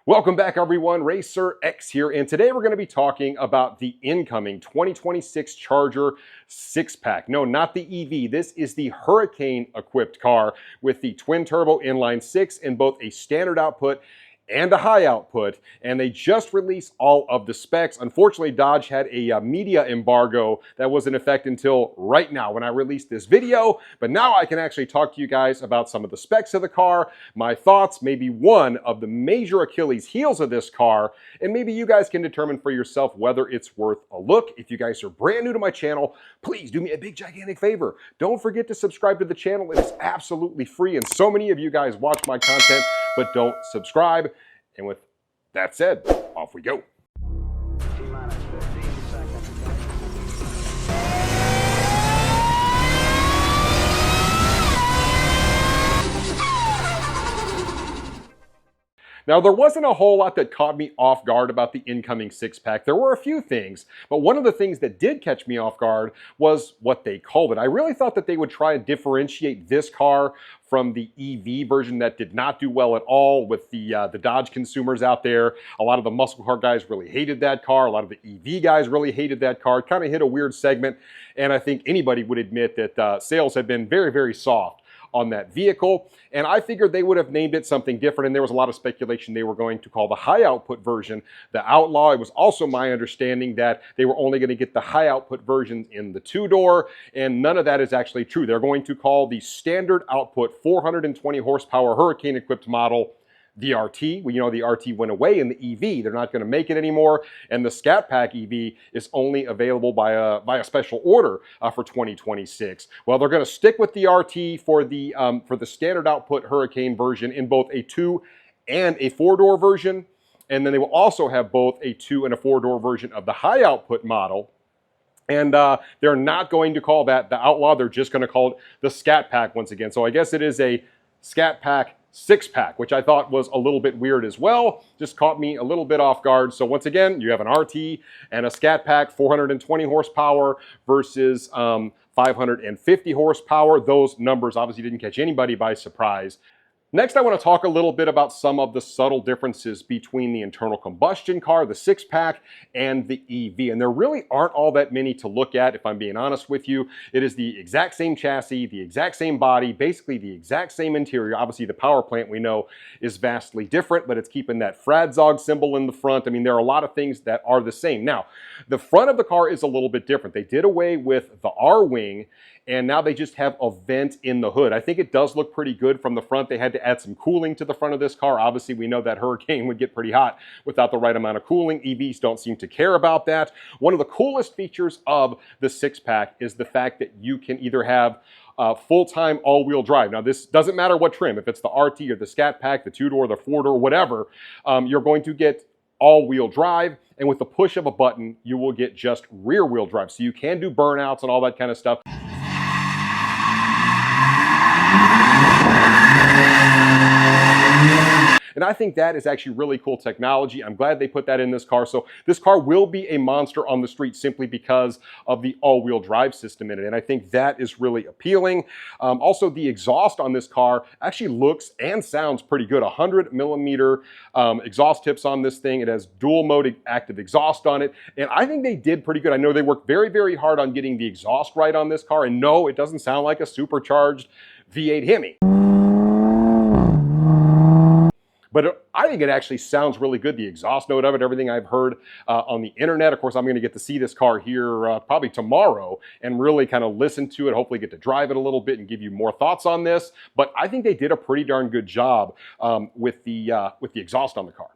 Welcome back everyone, Racer X here, and today we're going to be talking about the incoming 2026 Charger 6-pack. No, not the EV, this is the Hurricane equipped car with the twin turbo inline 6 in both a standard output and a high output, and they just released all of the specs. Unfortunately, Dodge had a media embargo that was in effect until right now when I released this video, but now I can actually talk to you guys about some of the specs of the car, my thoughts, maybe one of the major Achilles heels of this car, and maybe you guys can determine for yourself whether it's worth a look. If you guys are brand new to my channel, please do me a big gigantic favor. Don't forget to subscribe to the channel. It is absolutely free, and so many of you guys watch my content but don't subscribe. And with that said, off we go. Now, there wasn't a whole lot that caught me off guard about the incoming 6-pack. There were a few things, but one of the things that did catch me off guard was what they called it. I really thought that they would try and differentiate this car from the EV version that did not do well at all with the Dodge consumers out there. A lot of the muscle car guys really hated that car. A lot of the EV guys really hated that car. It kind of hit a weird segment, and I think anybody would admit that sales have been very, very soft on that vehicle, and I figured they would have named it something different, and there was a lot of speculation they were going to call the high output version the Outlaw. It was also my understanding that they were only going to get the high output version in the two-door, and none of that is actually true. They're going to call the standard output 420 horsepower Hurricane equipped model the RT. Well, you know, the RT went away in the EV. They're not going to make it anymore. And the Scat Pack EV is only available by a special order for 2026. Well, they're going to stick with the RT for the standard output Hurricane version in both a 2 and a 4-door version. And then they will also have both a 2 and a 4-door version of the high output model. And they're not going to call that the Outlaw. They're just going to call it the Scat Pack once again. So I guess it is a Scat Pack 6-pack, which I thought was a little bit weird as well. Just caught me a little bit off guard. So once again, you have an RT and a Scat Pack, 420 horsepower versus 550 horsepower. Those numbers obviously didn't catch anybody by surprise. Next, I want to talk a little bit about some of the subtle differences between the internal combustion car, the 6-pack, and the EV. And there really aren't all that many to look at, if I'm being honest with you. It is the exact same chassis, the exact same body, basically the exact same interior. Obviously, the power plant we know is vastly different, but it's keeping that Fradzog symbol in the front. I mean, there are a lot of things that are the same. Now, the front of the car is a little bit different. They did away with the R-wing, and now they just have a vent in the hood. I think it does look pretty good from the front. They had to add some cooling to the front of this car. Obviously, we know that Hurricane would get pretty hot without the right amount of cooling. EVs don't seem to care about that. One of the coolest features of the 6-pack is the fact that you can either have full-time all-wheel drive. Now, this doesn't matter what trim. If it's the RT or the Scat Pack, the 2-door, the 4-door, whatever, you're going to get all-wheel drive, and with the push of a button, you will get just rear-wheel drive. So you can do burnouts and all that kind of stuff. And I think that is actually really cool technology. I'm glad they put that in this car. So this car will be a monster on the street simply because of the all-wheel drive system in it. And I think that is really appealing. Also, the exhaust on this car actually looks and sounds pretty good. 100 millimeter exhaust tips on this thing. It has dual mode active exhaust on it. And I think they did pretty good. I know they worked very, very hard on getting the exhaust right on this car. And no, it doesn't sound like a supercharged V8 Hemi. But I think it actually sounds really good. The exhaust note of it, everything I've heard on the internet. Of course, I'm going to get to see this car here probably tomorrow and really kind of listen to it, hopefully get to drive it a little bit and give you more thoughts on this. But I think they did a pretty darn good job with the exhaust on the car.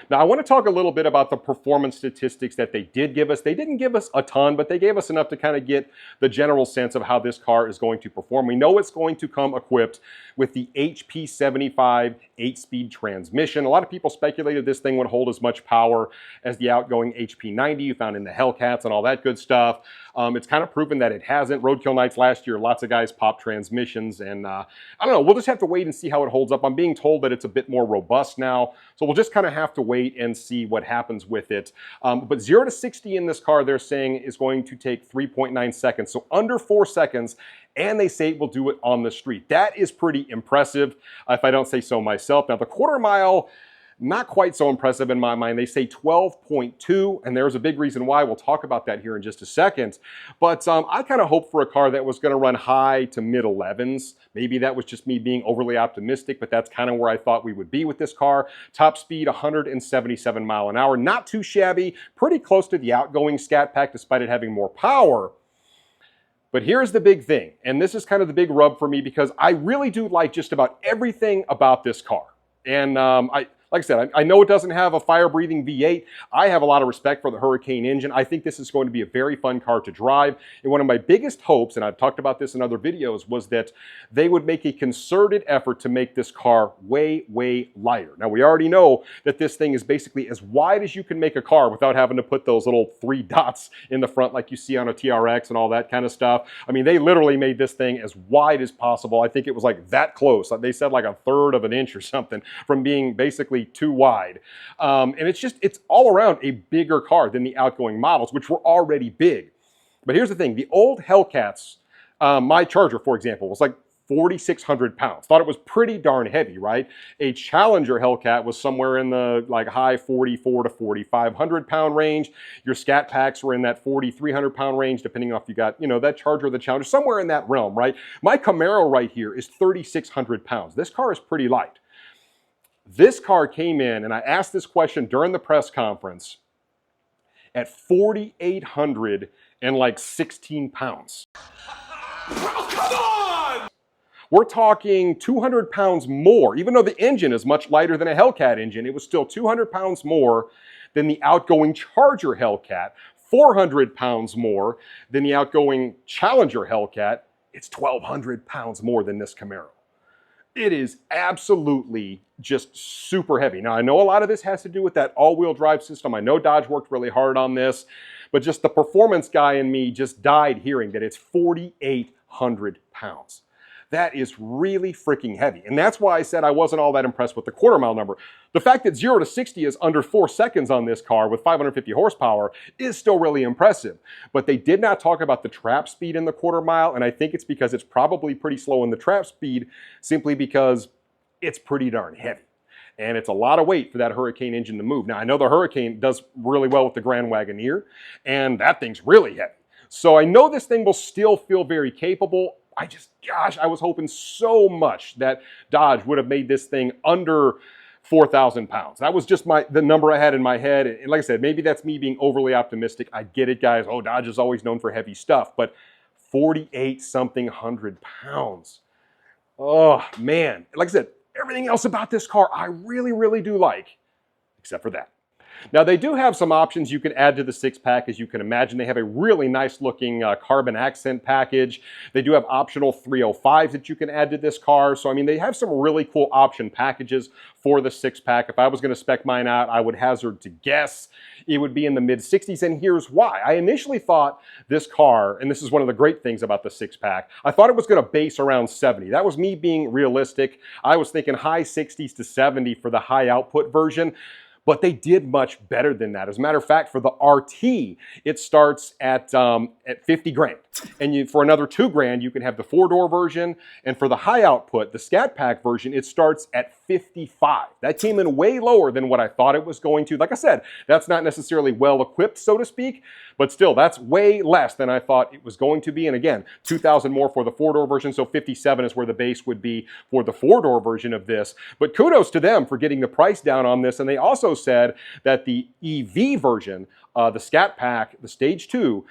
Now, I want to talk a little bit about the performance statistics that they did give us. They didn't give us a ton, but they gave us enough to kind of get the general sense of how this car is going to perform. We know it's going to come equipped with the HP75 8-speed transmission. A lot of people speculated this thing would hold as much power as the outgoing HP90 you found in the Hellcats and all that good stuff. It's kind of proven that it hasn't. Roadkill nights last year, lots of guys popped transmissions, and I don't know, we'll just have to wait and see how it holds up. I'm being told that it's a bit more robust now, so we'll just kind of have to wait and see what happens with it. But 0 to 60 in this car, they're saying, is going to take 3.9 seconds, so under 4 seconds, and they say it will do it on the street. That is pretty impressive, if I don't say so myself. Now, the quarter mile, not quite so impressive in my mind. They say 12.2, and there's a big reason why. We'll talk about that here in just a second. But I kind of hoped for a car that was going to run high to mid 11s. Maybe that was just me being overly optimistic, but that's kind of where I thought we would be with this car. Top speed, 177 mile an hour. Not too shabby, pretty close to the outgoing Scat Pack, despite it having more power. But here's the big thing, and this is kind of the big rub for me, because I really do like just about everything about this car. And like I said, I know it doesn't have a fire-breathing V8. I have a lot of respect for the Hurricane engine. I think this is going to be a very fun car to drive. And one of my biggest hopes, and I've talked about this in other videos, was that they would make a concerted effort to make this car way, way lighter. Now, we already know that this thing is basically as wide as you can make a car without having to put those little 3 dots in the front like you see on a TRX and all that kind of stuff. I mean, they literally made this thing as wide as possible. I think it was like that close. They said like 1/3 of an inch or something from being basically too wide. And it's all around a bigger car than the outgoing models, which were already big. But here's the thing, the old Hellcats, my Charger, for example, was like 4,600 pounds. Thought it was pretty darn heavy, right? A Challenger Hellcat was somewhere in the like high 44 to 4,500 pound range. Your Scat Packs were in that 4,300 pound range, depending on if you got, that Charger or the Challenger, somewhere in that realm, right? My Camaro right here is 3,600 pounds. This car is pretty light. This car came in, and I asked this question during the press conference, at 4,816 pounds. Oh, come on! We're talking 200 pounds more. Even though the engine is much lighter than a Hellcat engine, it was still 200 pounds more than the outgoing Charger Hellcat, 400 pounds more than the outgoing Challenger Hellcat. It's 1,200 pounds more than this Camaro. It is absolutely just super heavy. Now, I know a lot of this has to do with that all-wheel drive system. I know Dodge worked really hard on this, but just the performance guy in me just died hearing that it's 4,800 pounds. That is really freaking heavy. And that's why I said I wasn't all that impressed with the quarter-mile number. The fact that 0 to 60 is under 4 seconds on this car with 550 horsepower is still really impressive. But they did not talk about the trap speed in the quarter-mile, and I think it's because it's probably pretty slow in the trap speed simply because it's pretty darn heavy. And it's a lot of weight for that Hurricane engine to move. Now, I know the Hurricane does really well with the Grand Wagoneer, and that thing's really heavy. So I know this thing will still feel very capable. Gosh, I was hoping so much that Dodge would have made this thing under 4,000 pounds. That was just the number I had in my head. And like I said, maybe that's me being overly optimistic. I get it, guys. Oh, Dodge is always known for heavy stuff, but 48-something hundred pounds. Oh, man. Like I said, everything else about this car I really, really do like, except for that. Now, they do have some options you can add to the 6-pack. As you can imagine, they have a really nice looking carbon accent package. They do have optional 305s that you can add to this car. So, I mean, they have some really cool option packages for the 6-pack. If I was going to spec mine out, I would hazard to guess it would be in the mid-60s, and here's why. I initially thought this car, and this is one of the great things about the 6-pack, I thought it was going to base around 70. That was me being realistic. I was thinking high 60s to 70 for the high output version. But they did much better than that. As a matter of fact, for the RT, it starts at 50 grand. And for another 2 grand, you can have the 4-door version. And for the high output, the Scat Pack version, it starts at 55. That came in way lower than what I thought it was going to. Like I said, that's not necessarily well equipped, so to speak, but still, that's way less than I thought it was going to be. And again, 2,000 more for the 4-door version, so 57 is where the base would be for the 4-door version of this. But kudos to them for getting the price down on this. And they also said that the EV version, the Scat Pack, the Stage 2,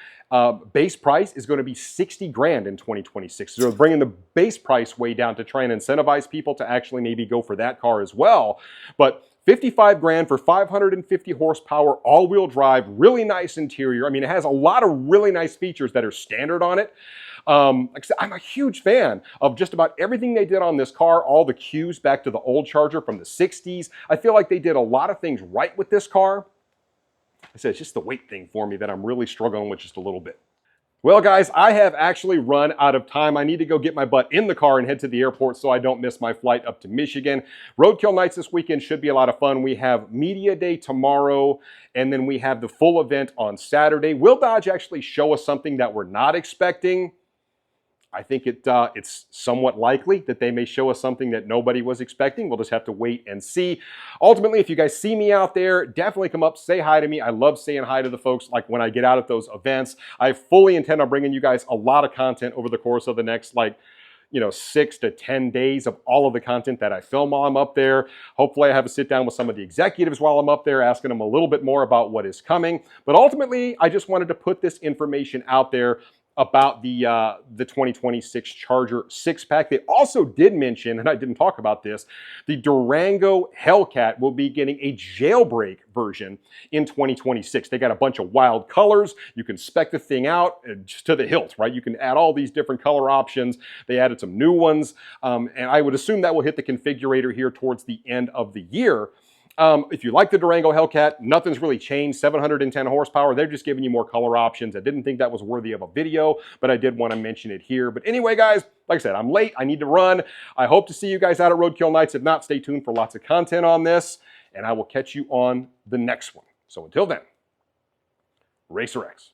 base price is going to be 60 grand in 2026. So they're bringing the base price way down to try and incentivize people to actually maybe go for that car as well. But 55 grand for 550 horsepower, all-wheel drive, really nice interior. I mean, it has a lot of really nice features that are standard on it. Like I said, I'm a huge fan of just about everything they did on this car, all the cues back to the old Charger from the 60s. I feel like they did a lot of things right with this car. I said, it's just the weight thing for me that I'm really struggling with just a little bit. Well, guys, I have actually run out of time. I need to go get my butt in the car and head to the airport so I don't miss my flight up to Michigan. Roadkill nights this weekend should be a lot of fun. We have Media Day tomorrow, and then we have the full event on Saturday. Will Dodge actually show us something that we're not expecting? I think it's somewhat likely that they may show us something that nobody was expecting. We'll just have to wait and see. Ultimately, if you guys see me out there, definitely come up, say hi to me. I love saying hi to the folks like when I get out at those events. I fully intend on bringing you guys a lot of content over the course of the next 6 to 10 days of all of the content that I film while I'm up there. Hopefully I have a sit down with some of the executives while I'm up there, asking them a little bit more about what is coming. But ultimately, I just wanted to put this information out there about the 2026 Charger 6-pack. They also did mention, and I didn't talk about this, the Durango Hellcat will be getting a jailbreak version in 2026. They got a bunch of wild colors. You can spec the thing out just to the hilt, right? You can add all these different color options. They added some new ones, and I would assume that will hit the configurator here towards the end of the year. If you like the Durango Hellcat, nothing's really changed. 710 horsepower. They're just giving you more color options. I didn't think that was worthy of a video, but I did want to mention it here. But anyway, guys, like I said, I'm late. I need to run. I hope to see you guys out at Roadkill Nights. If not, stay tuned for lots of content on this, and I will catch you on the next one. So until then, Racer X.